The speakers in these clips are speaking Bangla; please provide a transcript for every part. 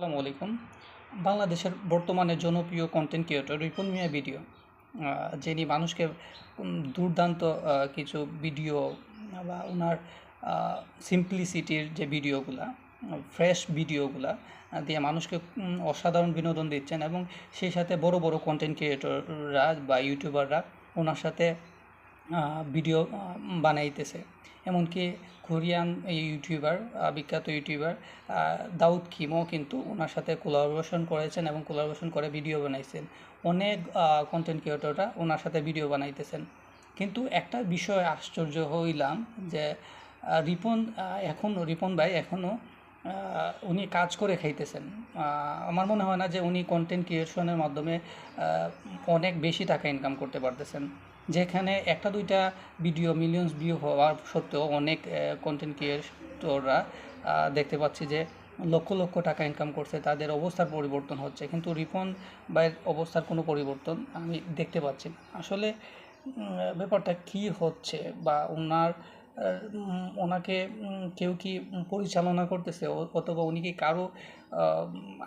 আসসালামু আলাইকুম। বাংলাদেশের বর্তমানে জনপ্রিয় কন্টেন্ট ক্রিয়েটর রিপন মিয়া ভিডিও, যিনি মানুষকে দুর্দান্ত কিছু ভিডিও বা ওনার সিম্পলিসিটির যে ভিডিওগুলা, ফ্রেশ ভিডিওগুলা দিয়ে মানুষকে অসাধারণ বিনোদন দিচ্ছেন, এবং সেই সাথে বড় বড় কন্টেন্ট ক্রিয়েটররা বা ইউটিউবাররা ওনার সাথে ভিডিও বানাইতেছে। এমনকি কোরিয়ান ইউটিউবার, বিখ্যাত ইউটিউবার দাউদ কিমও কিন্তু ওনার সাথে কোলাবোরেশন করেছেন এবং কোলাবোরেশন করে ভিডিও বানাইছেন। অনেক কন্টেন্ট ক্রিয়েটররা ওনার সাথে ভিডিও বানাইতেছেন। কিন্তু একটা বিষয় আশ্চর্য হইলাম যে রিপন ভাই এখনও উনি কাজ করে খাইতেছেন। আমার মনে হয় না যে উনি কন্টেন্ট ক্রিয়েশনের মাধ্যমে অনেক বেশি টাকা ইনকাম করতে পারতেছেন। যেখানে একটা দুইটা ভিডিও মিলিয়নস ভিউ হওয়ার সত্ত্বেও অনেক কন্টেন্ট ক্রিয়েটররা দেখতে পাচ্ছি যে লক্ষ লক্ষ টাকা ইনকাম করছে, তাদের অবস্থার পরিবর্তন হচ্ছে, কিন্তু রিপন ভাইয়ের অবস্থার কোনো পরিবর্তন আমি দেখতে পাচ্ছি না। আসলে ব্যাপারটা কী হচ্ছে, বা ওনাকে কেউ কি পরিচালনা করতেছে, অথবা উনি কি কারো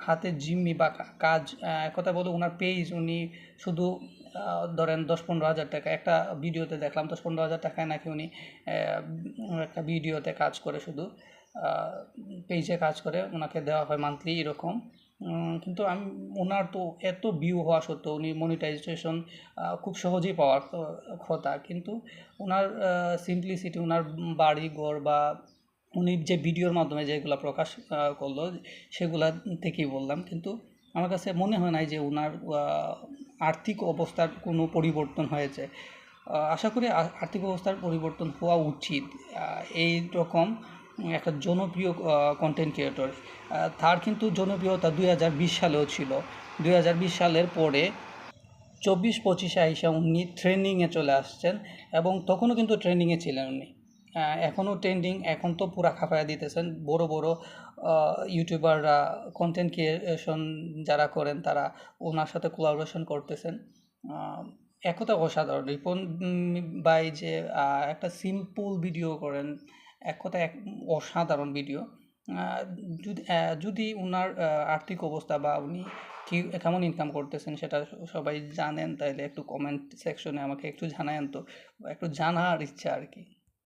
হাতে জিম্মি বা কাজ, কথা বলে ওনার পেজ উনি শুধু ধরেন 10-15 হাজার টাকা, একটা ভিডিওতে দেখলাম 10-15 হাজার টাকায় নাকি উনি একটা ভিডিওতে কাজ করে, শুধু পেজে কাজ করে ওনাকে দেওয়া হয় মান্থলি এরকম। কিন্তু ওনার তো এত ভিউ হওয়া সত্ত্বেও উনি মনিটাইজেশন খুব সহজেই পাওয়ার কথা, কিন্তু ওনার সিম্পলিসিটি, ওনার বাড়ি ঘর বা উনি যে ভিডিওর মাধ্যমে যেগুলো প্রকাশ করলো সেগুলা থেকেই বললাম। কিন্তু আমার কাছে মনে হয় নাই যে ওনার আর্থিক অবস্থার কোনো পরিবর্তন হয়েছে। আশা করি আর্থিক অবস্থার পরিবর্তন হওয়া উচিত। এই রকম একটা জনপ্রিয় কন্টেন্ট ক্রিয়েটর, তার কিন্তু জনপ্রিয়তা 2020 সালেও ছিল। 2020 সালের পরে 24-25-এ আইসা উনি ট্রেন্ডিংয়ে চলে আসছেন, এবং তখনও কিন্তু ট্রেন্ডিংয়ে ছিলেন উনি। এখনও ট্রেন্ডিং, এখন তো পুরা খাপায়া দিতেছেন। বড় বড় ইউটিউবাররা, কন্টেন্ট ক্রিয়েশন যারা করেন তারা ওনার সাথে কোলাবোরেশন করতেছেন। একথা অসাধারণ। রিপন ভাই যে একটা সিম্পল ভিডিও করেন, এক অসাধারণ ভিডিও। যদি ওনার আর্থিক অবস্থা বা উনি কেমন ইনকাম করতেছেন সেটা সবাই জানেন, তাইলে একটু কমেন্ট সেকশনে আমাকে একটু জানায়েন তো, একটু জানার ইচ্ছা আর কি।